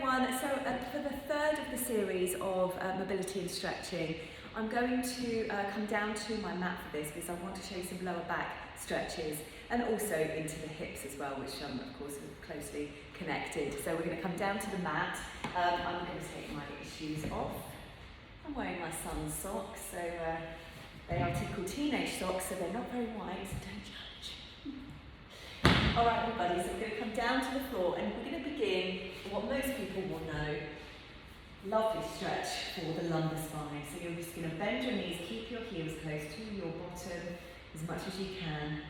everyone. So for the third of the series of mobility and stretching, I'm going to come down to my mat for this because I want to show you some lower back stretches and also into the hips as well, which of course are closely connected. So we're going to come down to the mat. I'm going to take my shoes off. I'm wearing my son's socks, so they are typical teenage socks, so they're not very white, so don't judge. All right, everybody, so we're going to come down to the floor and we're going to begin with what most people will know. Lovely stretch for the lumbar spine. So you're just going to bend your knees, keep your heels close to your bottom as much as you can,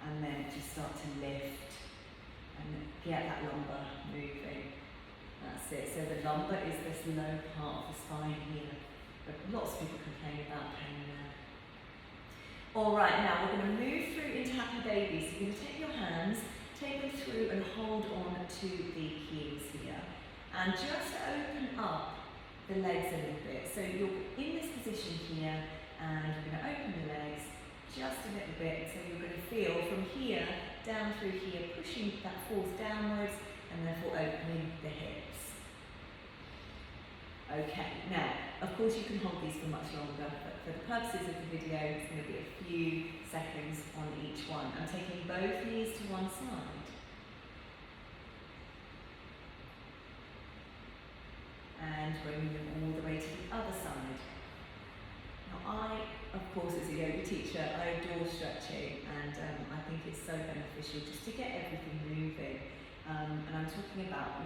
and then just start to lift and get that lumbar moving. That's it. So the lumbar is this low part of the spine here. But lots of people complain about pain there. All right, now we're going to move through into happy baby. So you're going to take your hands, take them through and hold on to the heels here. And just open up the legs a little bit. So you're in this position here and you're going to open the legs just a little bit. So you're going to feel from here down through here, pushing that force downwards and therefore opening the hips. Okay, now of course you can hold these for much longer, but for the purposes of the video it's going to be a few seconds on each one. I'm taking both knees to one side. And bringing them all the way to the other side. Now I, of course, as a yoga teacher, I adore stretching, and I think it's so beneficial just to get everything moving. And I'm talking about,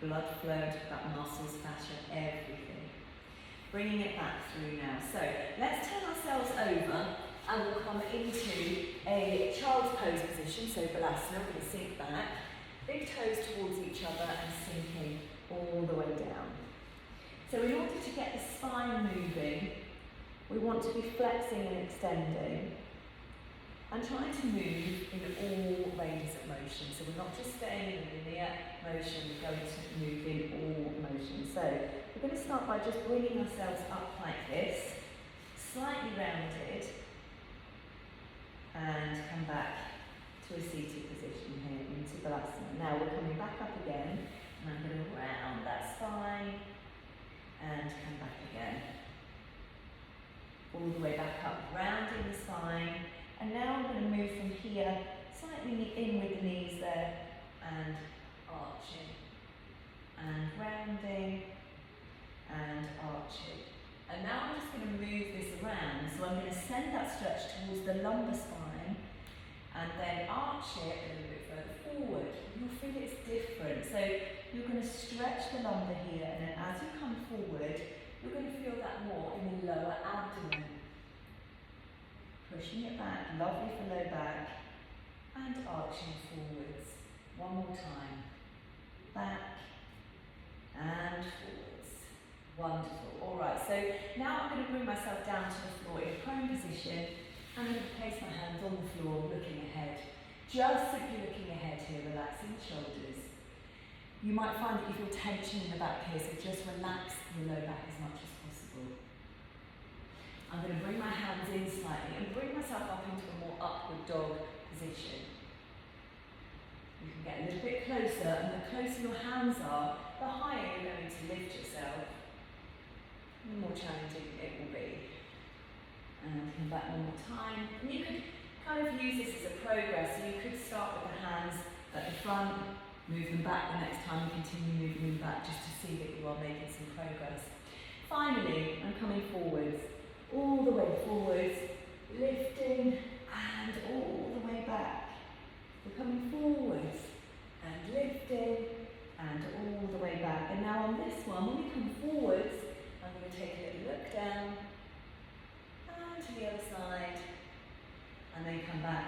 blood flow, about muscles, fascia, everything. Bringing it back through now. So let's turn ourselves over and we'll come into a child's pose position. So Balasana, we're going to sink back, big toes towards each other and sinking all the way down. So in order to get the spine moving, we want to be flexing and extending and trying to move in all ranges of motion. So we're not just staying in a linear motion, we're going to move in all motions. So we're going to start by just bringing ourselves up like this, slightly rounded, and come back to a seated position here into Balasana. Now we're coming back up again, and I'm going to round that spine and come back again. All the way back up, rounding the spine. And now I'm going to move from here, slightly in with the knees there, and arching, and rounding, and arching. And now I'm just going to move this around, so I'm going to send that stretch towards the lumbar spine, and then arch it a little bit further forward. You'll feel it's different. So you're going to stretch the lumbar here, and then as you come forward, you're going to feel that more in the lower abdomen. Pushing it back, lovely for low back, and arching forwards. One more time. Back, and forwards. Wonderful. All right, so now I'm going to bring myself down to the floor in prone position. I'm going to place my hands on the floor, looking ahead. Just simply looking ahead here, relaxing the shoulders. You might find that you feel tension in the back here, so just relax your low back as much as possible. I'm going to bring my hands in slightly and bring myself up into a more upward dog position. You can get a little bit closer, and the closer your hands are, the higher you're going to lift yourself. The more challenging it will be. And come back one more time. And you could kind of use this as a progress. So you could start with the hands at the front, move them back the next time, and continue moving them back just to see that you are making some progress. Finally, I'm coming forwards. All the way forwards, lifting, and all the way back. We're coming forwards, and lifting, and all the way back. And now on this one, when we come forwards, I'm going to take a little look down, and to the other side, and then come back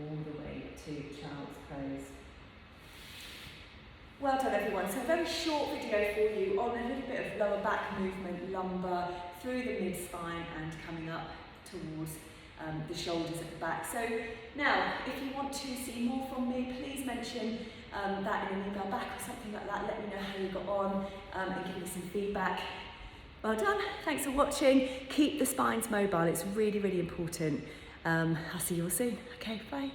all the way to child's pose. Well done everyone, so a very short video for you on a little bit of lower back movement, lumbar, through the mid-spine and coming up towards the shoulders at the back. So now, if you want to see more from me, please mention that in an email back or something like that. Let me know how you got on and give me some feedback. Well done, thanks for watching. Keep the spines mobile, it's really, really important. I'll see you all soon. Okay, bye.